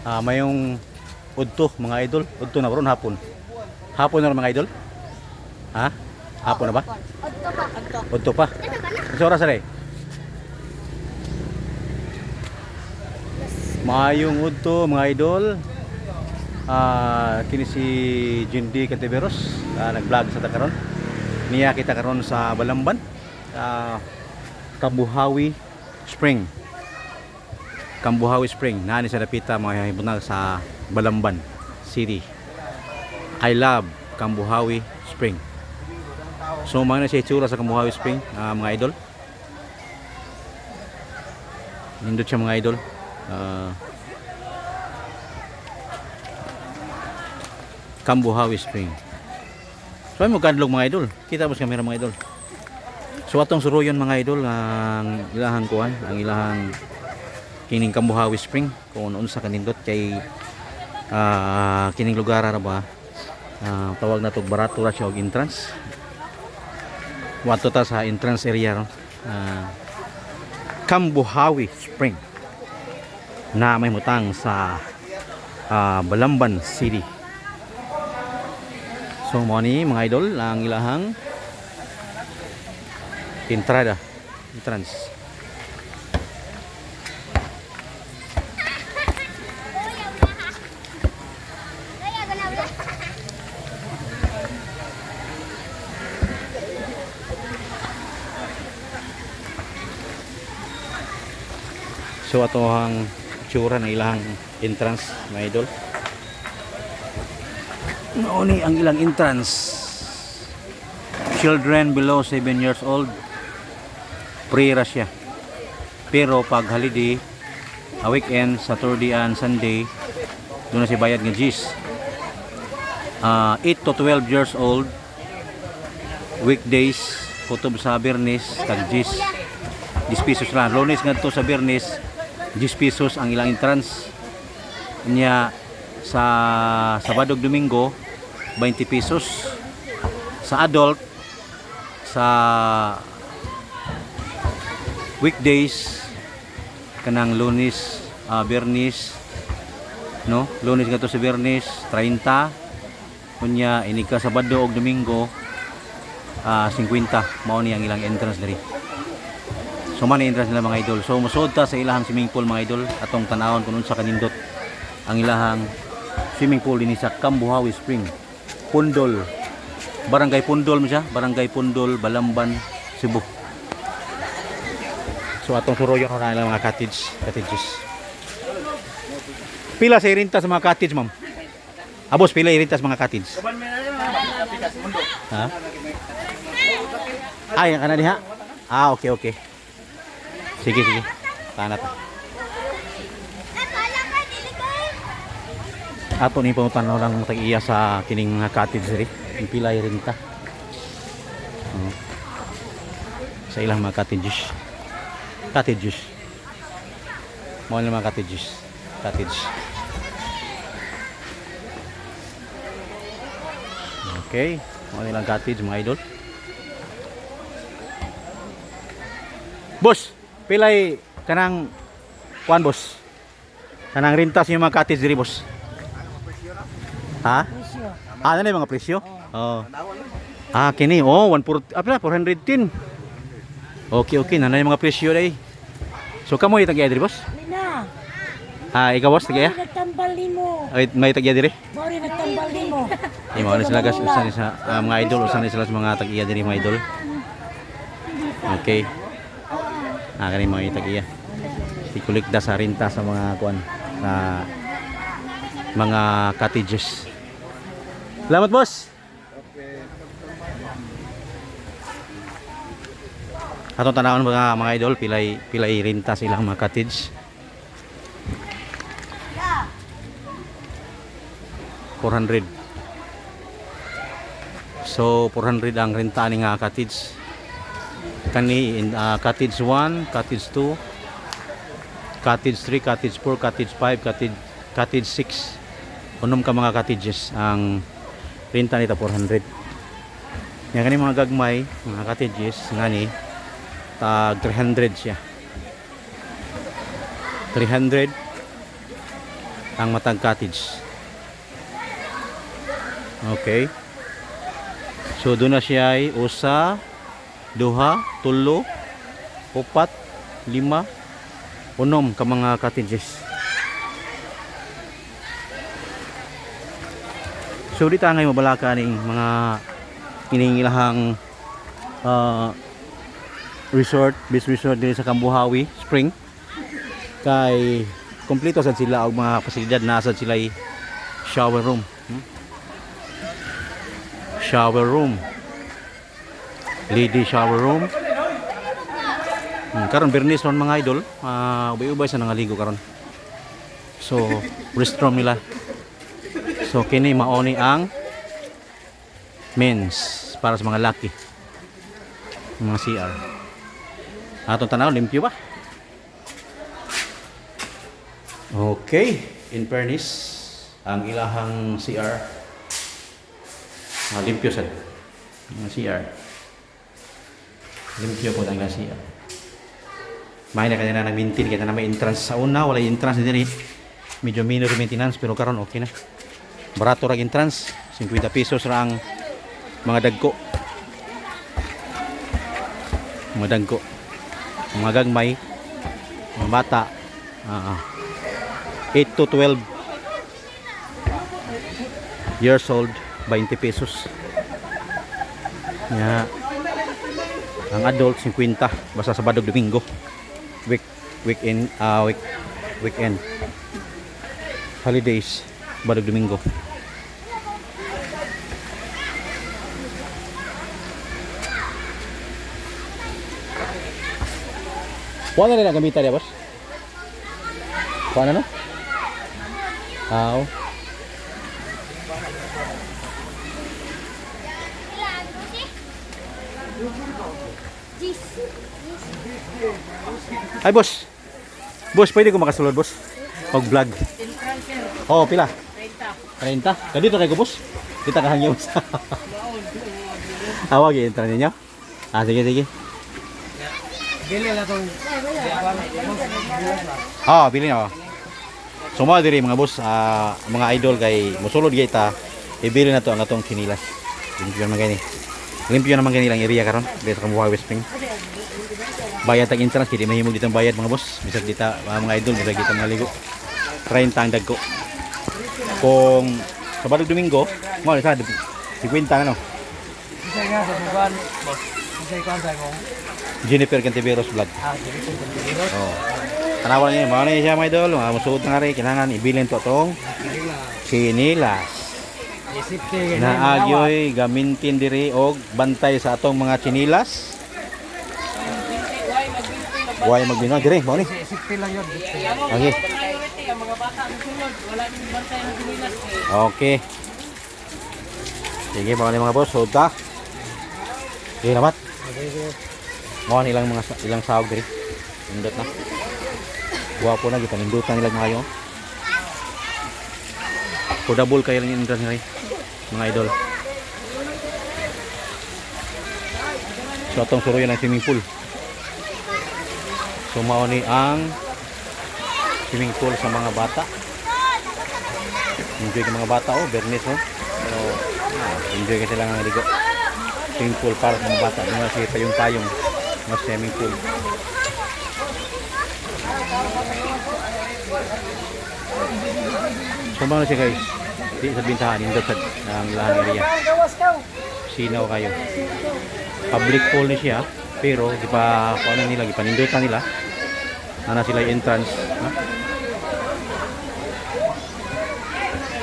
Mayong udto mga idol. Udto na ron hapon. Hapon na ron mga idol. Ha? Hapon na ba? Otto pa. Otto. Udto pa. Sa oras na Mayong udto mga idol. Kini si Jindy Cantiveros, nag-vlog sa takaron. Niya kita karon sa Balamban, Kambuhawi Spring. Kambuhawi Spring, nani sa dapita mga hibunag sa Balamban City. I love Kambuhawi Spring. So mga na siya itsura sa Kambuhawi Spring, mga idol. Nindot siya mga idol. Kambuhawi Spring. So ay mo kadlog mga idol. Kita mo sa kamera mga idol. So atong suruyon mga idol ang ilahang kuan, ang ilahang kining Kambuhawi Spring kung unsa kanindot kay kining lugar ra ba. Tawag na to barato ra siya og entrance. Wato ta sa entrance area no. Kambuhawi Spring na may mutang sa Balamban City. So mo ni mga idol ang ilahang entrance. So ato ang itsura ng ilang entrance mga idol. Nauni ang ilang entrance. Children below 7 years old free ra siya. Pero pag holiday, weekend, Saturday and Sunday, doon na si bayad nga G's. 8 to 12 years old weekdays kutob sa Bernes tag G's 10 pesos lang. Lunes ngadto sa Bernes 10 pesos ang ilang entrance niya. Sa Sabado Domingo 20 pesos. Sa adult sa weekdays kanang Lunes, Bernes no, Lunes nga to sa Bernes 30 kunya ini ka Sabado og Domingo 50 mao ni ang ilang entrance diri. So man entrance nila mga idol. So musod ta sa ilahang swimming pool mga idol atong tanawon kun unsa kanindot ang ilahang swimming pool dinhi sa Kambuhawi Spring, Pundol, Barangay Pundol mo siya, Barangay Pundol, Balamban, Cebu. So atong suroyon na lang mga cottages. Pila sa irinta sa mga cottage, ma'am? Boss, pila irinta sa mga cottage? Ha? Ay, kana diha. Okay. Sige. Tanat. Ato ni pangutanaw lang tag-iya sa kining cottage diri. Ang pilay renta. Sa ilang mga cottages. Mo mga cottages. Okay, mo nilang cottage mga idol. Boss, pilay kanang kuan boss. Kanang renta sa mga cottage diri boss. Ha? Ano na yung mga presyo? Oh. Kini. 410. Okay. Nanay yung mga presyo day. So, kamo yung tagya diri, boss? Lina. Ikaw, boss, tagya? Mari nagtambal nimo. May tagya diri? Mari nagtambal nimo. Mo na sila gas, usan sa mga idol, usan sila sa mga tagya diri mga idol. Okay. Kani mga tagya. Tikulik da sa renta sa mga kuan sa mga cottages. Salamat, boss. Atong tanawon mga idol, pilay renta silang mga cottage. 400. So 400 ang renta ni nga cottage. Kani in cottage 1, cottage 2, cottage 3, cottage 4, cottage 5, cottage 6. Unom ka mga cottages ang renta nito 400. Yan kani mga gagmay, mga cottages ngani tag 300 siya. 300 ang matag cottage. Okay. So doon na siya ay usa, duha, tulo, upat, lima, unom ka mga cottages. So dito ngay mabalaka ning mga iningilahang resort, beach resort din sa Kambuhawi Spring. Kay kompleto sad sila og mga pasilidad, nasa sila ay shower room. Shower room. Lady shower room. Karon Bernis ron mga idol, ubay-ubay sa nangaligo karon. So restroom nila. So kini maoni ang men's para sa mga laki. Mga CR. Atong tanaw limpyo ba? Okay, in fairness ang ilahang CR limpyo sad. Mga CR. Limpyo po ang ilang CR. May na kanina nag-maintain kaya na may entrance sa una, wala entrance din medyo minor maintenance pero karon okay na. Barato ra entrance, 50 pesos ra ang mga dagko. Mga dagko. Mga gagmay, mga bata, 8 to 12 years old, 20 pesos. Ya. Ang adult 50 basta Sabado Domingo. Weekend. Holidays, Sabado Domingo. Kuha na rin ang gamitan niya, boss? Kuha na, no? Oo. Ay, boss. Boss, pwede ko makasulod, boss? Pag-vlog. Oo, pila? 30. 30? Kadito kayo, boss? Kita kahangyo, boss. Awag, i-enter ninyo? Sige, sige. Bili na itong Bili na. So mga diri mga boss, mga idol kay musulod gay ta, ibili na to ang atong chinilas. Limpyo naman gani. Limpyo naman gani lang area karon dito sa Kambuhawi Spring. Bayad tag entrance kay di mahimog dito ang bayad mga boss. Bisag kita mga idol, bisag kita mga ligo. 30 ang dagko. Kung Sabado Domingo, mo sa 50 ano. isa nga sa buwan, boss. Isa ikaw sa mong Jennifer Cantiveros vlog. Jennifer Cantiveros. Oh. Tanawan niya, mga niya siya mga idol, mga musuot na rin, kailangan ibilin to itong chinilas. Naagyoy, gamintin diri og bantay sa atong mga chinilas. Huwag magbino, diri, mga ni. Safety lang yun. Okay. Okay. Sige, mga boss, suot ka. Sige, lamat. Mga ilang sahog diri. Pindot na. Guwapo na kita nindutan nila ngayon. Podable kayo lang yung entrance nila mga idol. So atong suruyan ng swimming pool. So mao ni ang swimming pool sa mga bata. Enjoy ka mga bata Bernis So enjoy ka sila nga ligo. Swimming pool para sa mga bata. Mga si payong-payong mga swimming pool. So mga siya guys, di sa bintahan indot sa lahan area. Sinaw kayo. Public pool ni siya, pero di pa ano nila, gipanindutan nila. Na sila yung entrance, ha?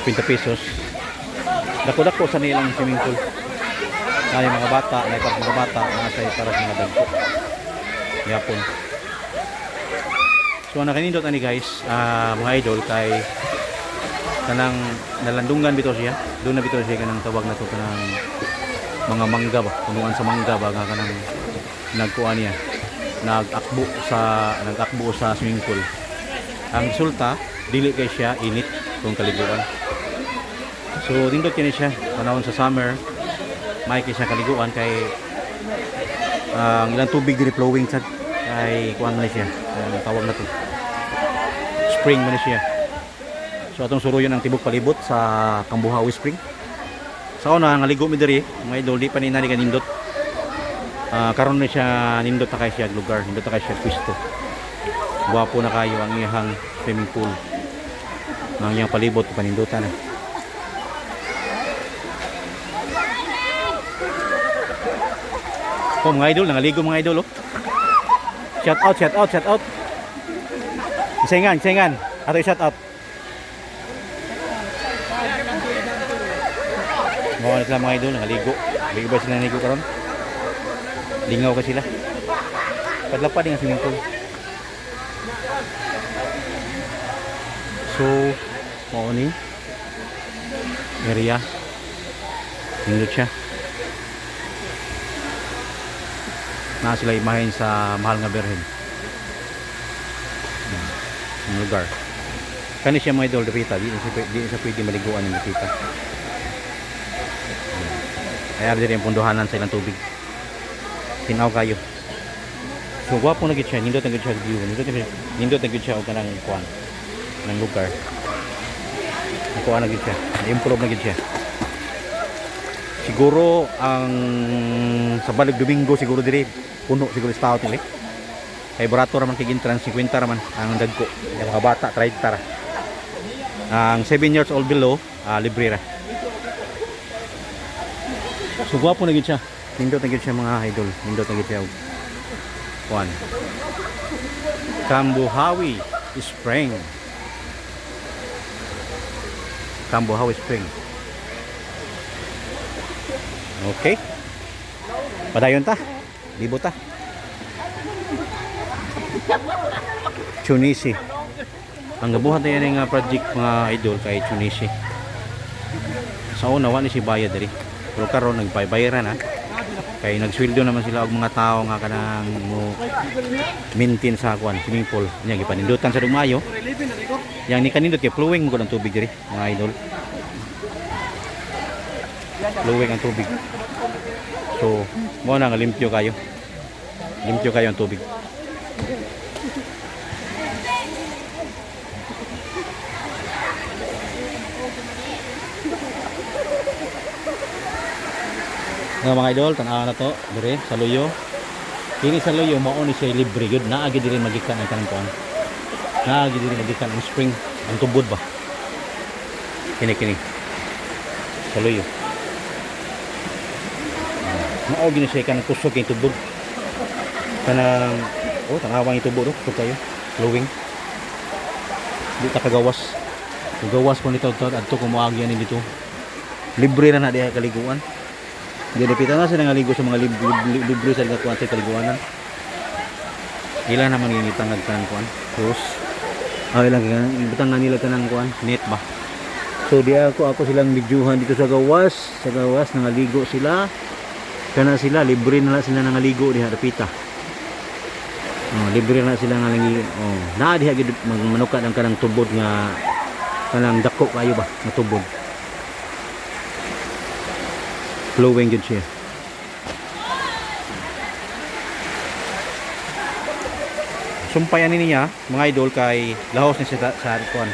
20 pesos. Dako-dako sa nilang swimming pool. Kaya mga bata, mga bata, para sa mga dagko. Yapon. So nakanindot ani guys, mga idol kay kanang nalandungan bitaw siya. Doon na bitaw siya kanang tawag na to kanang mga mangga ba, punuan sa mangga ba nga kanang nagkuan niya. Nag-akbo sa swimming pool. Ang resulta, dili kay siya init kung kaliguan. So nindot kini siya panahon sa summer. May kay siya kaliguan kay ang ilang tubig diri flowing sa kay kuan na siya. Tawag na to. Spring man siya. So atong suruyon ang tibok palibot sa Kambuhawi Spring. Sa una naligo mi diri, mga idol, di pa ni nani kanindot. Karon na siya nindot na kay siya lugar, nindot na kay siya pwesto. Guwapo na kayo ang iyang swimming pool. Ang iyang palibot panindutan na. Oh, mga idol, nangaligo mga idol oh. Shout out, shout out, shout out. Isengan, isengan. Ato shout out. Mga sila mga idol, nangaligo. Nangaligo ba sila nangaligo karon? Lingaw ka sila. Padlapad din ang swimming pool. So, mao ni area. Nindot siya. Na sila imahin sa mahal nga berhen. Ang lugar. Kani siya mga idol, dapita. Di siya pwede maliguan yung dapita. Kaya dito yung punduhanan sa ilang tubig. Tinaw kayo. So, guwapo na gid siya. Nindot na gid siya view. Nindot na gid siya o kanang kuan. Ng lugar. Nakuha na gid siya. Na-improve na gid siya. Siguro ang sa balik Domingo siguro diri puno siguro sa tao tili. Kay barato raman kay entrance 50 raman ang dagko. Yung mga bata 30 ra. Ang 7 years old below libre ra. So guwapo na gid siya. Nindot na gid siya mga idol. Nindot na gid siya. Kuan. Kambuhawi Spring. Kambuhawi Spring. Okay. Padayon ta. Libo ta. Chunisi. Ang gabuhat na yan nga project mga idol kay Chunisi. Sa una wala si bayad diri. Pero karon nagbaybayaran na. Kay nagsweldo naman sila og mga tao nga kanang maintain sa kwan swimming pool. Nya gipanindutan sa dumayo. Yang ni kanindot kay flowing mo ko ng tubig diri mga idol. Flowing ang tubig. So, mo na nga limpyo kayo. Limpyo kayo ang tubig. Mga idol, tanaw na to, dire sa Luyo. Kini sa Luyo mao ni siya libre gyud, naa gyud diri magikan ang kanang kuan. Naa gyud diri magikan ang spring, ang tubod ba. Kini. Sa Luyo. Mao gyud siya kanang kusog kay tubod. Kanang tanawang itubo do, kusog kayo. Flowing. Di ta kagawas. Kagawas po nito adto ko moagyan ni dito. Libre ra na diha kaliguan. Di dapita na sila ngaligo sa mga libre sa kuan sa kaliguanan. Ila naman ngitang nagkan kuan. Terus ilang ibutang nga nila kanang kuan, net ba. So di ako silang videohan dito sa gawas, nangaligo sila. Kana sila libre na sila nangaligo diha dapita. Libre na sila nangaligo. Naa diha gid manukat ang kanang tubod nga kanang dako kayo ba, nga tubod. Flowing good siya. Sumpayan niya mga idol kay lahos ni siya sa kuan.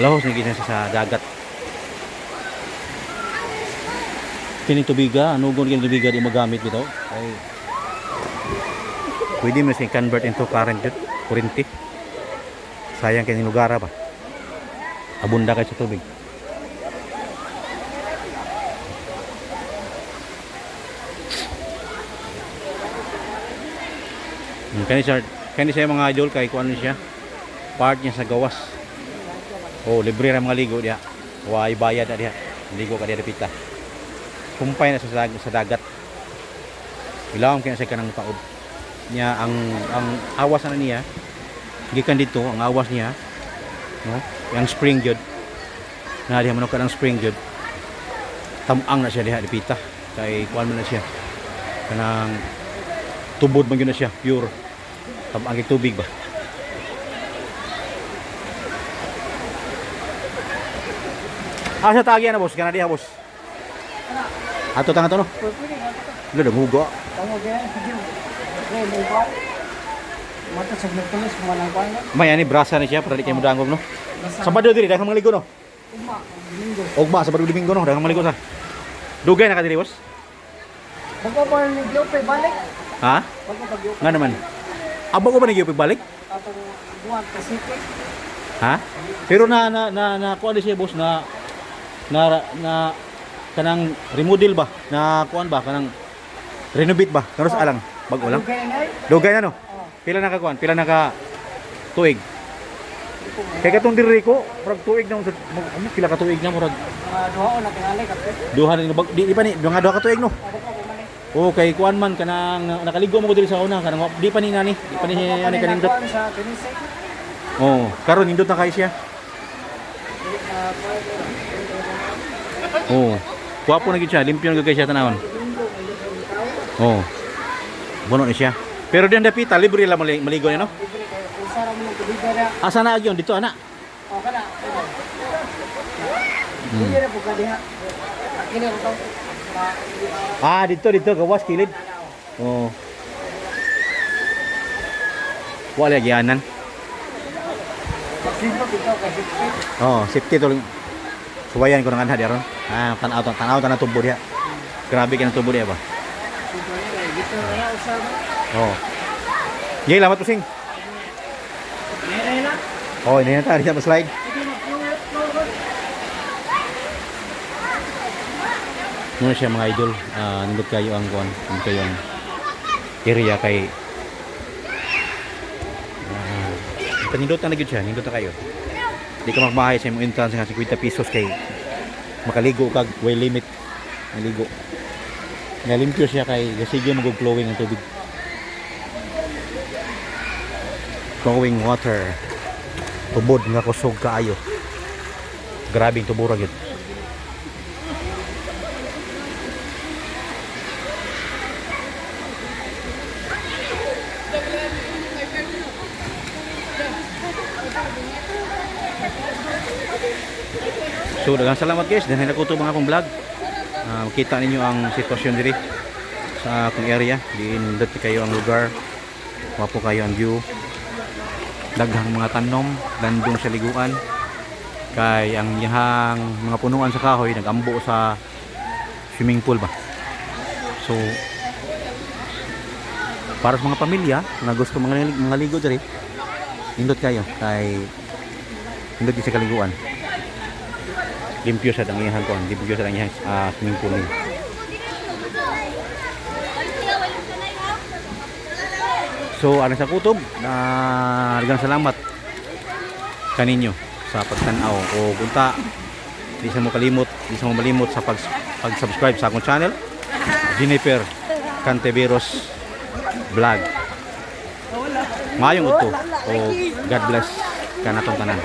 Lahos ni gid siya sa dagat. Kining tubiga, anugon kining tubiga di magamit bitaw. Ay pwede mo sing convert into current jud, kurente. Sayang kining lugar ba. Abunda kay sa tubig. Kani siya mga idol kay kuan siya. Part niya sa gawas. Libre ra mga ligo diha. Wa bayad diha. Ligo ka diha dapita. Kumpay na sa dagat. Ilawom kaya siya kanang taod. Niya ang awas na niya. Gikan dito ang awas niya, no? Yang spring jud. Na diha manok kanang spring jud. Tamang na siya diha dapita. Kay kuan man na siya. Kanang tubod man gyud na siya, pure. Tamang tubig ba. Asa tagya na boss, kana diha boss. Ato tangan to no. Lalo mugo. May ani brasa na siya para di kayo mudangog no. Sabado diri daghang mga ligo no. Ugma, linggo. Ugma Sabado Domingo no, daghang mga ligo sa. Dugay na ka diri boss? Bago pa ni Giope balik. Ha? Bago pa Giope. Nga naman. Abo ko ba nagiyop balik? Atong buwan Pacific. Ha? Pero na kuan siya boss na kanang remodel ba? Na kuan ba kanang renovate ba? Karon sa alang bag-o lang. Okay na ay. Dugay na no. Pila na ka kuan? Pila na ka tuig? Kay katong diri ko, murag tuig na pila ka tuig na murag Duha na tingali kape. duha na di pa ni duha ka tuig no. Ako pa bumalik. Oh, kay kuan man kanang nakaligo mo ko diri sa una kanang di pa ni nani, di pa ni ani kanindot. Sa Dinisay. Oh, karon nindot na kay siya. Oh. Kuwapo na gid siya, limpyo na gid siya tanawon. Oh. Bono ni siya. Pero diyan dapita libre lang maligo niya no. Libre kayo. Usa ra mo ng tubig na. Asa na agyon dito ana? O kana. Hindi na po ka diha. Kini ro taw. Ah, dito gawas kilid. Oh. Wala gyanan. Sino bitaw ka safety? Oh, safety to. Subayan ko nang anha diaron. Ah, tanaw tanang tubo diha. Grabe ka ng tubo diha ba? Dito ra usa mo. Oh. Yay, lamat pusing. Meron na. Oh, ini na tayo sa slide. Muna siya mga idol. Nindot kayo ang kuan, nindot kayo ang area kay nindot na gyud siya, nindot na kayo. Di ka magmahay sa imong entrance nga 50 pesos kay makaligo kag way limit. Maligo. Nalimpyo siya kay gasigyo mo flowing ang tubig. Flowing water. Tubod nga kusog kaayo. Grabing tubura gyud. So daghang salamat guys, dahil nakuto mga akong vlog. Makita ninyo ang sitwasyon diri sa akong area. Diindot kayo ang lugar. Wapo kayo ang view. Daghang mga tanom, landong sa liguan. Kay ang yahang mga punuan sa kahoy nagambo sa swimming pool ba. So para sa mga pamilya na gusto mga ligo diri, indot kayo kay indot sa kaliguan. Limpyo sa dangihan ko, limpyo sa dangihan swimming pool niya. So, ano sa kutob, daghang salamat kaninyo sa pagtanaw o punta. Di sa mo malimot sa pag-subscribe sa akong channel, Jennifer Canteveros Vlog. Mayong udto o God bless kanatong tanan.